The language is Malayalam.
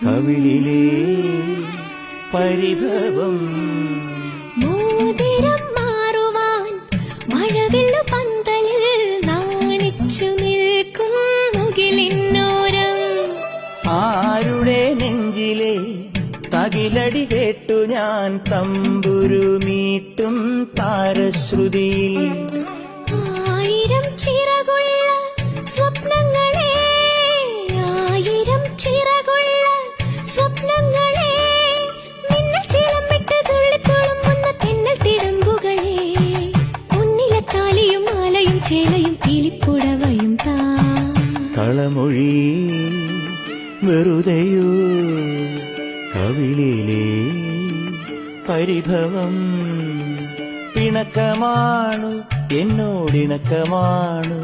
കവിളിലേ പരിഭവം. മോതിരം മാറുവാൻ മഴവില്ലു പന്തലിൽ നാണിച്ചു നിൽക്കും മുകിലിന്നോരം. ആരുടെ നെഞ്ചിലെ തകിലടി കേട്ടു ഞാൻ തമ്പുരു മീട്ടും താരശ്രുതിയിൽ. ആയിരം ചിറകുള്ള സ്വപ്നങ്ങളെ, ആയിരം ചിറകുള്ള സ്വപ്നങ്ങളെ, മിന്നൽ ചിലമ്പിട്ട് തുള്ളിത്തുളുമ്പുന്ന തെന്നൽ തിടമ്പുകളെ, പൊന്നിലെ താലിയും മാലയും ചേലയും കിളിപ്പുടവയും താ. കളമൊഴി വെറുതെയോ കവിളിലേ പരിഭവം. പിണക്കമാണു എന്നോടിണക്കമാണു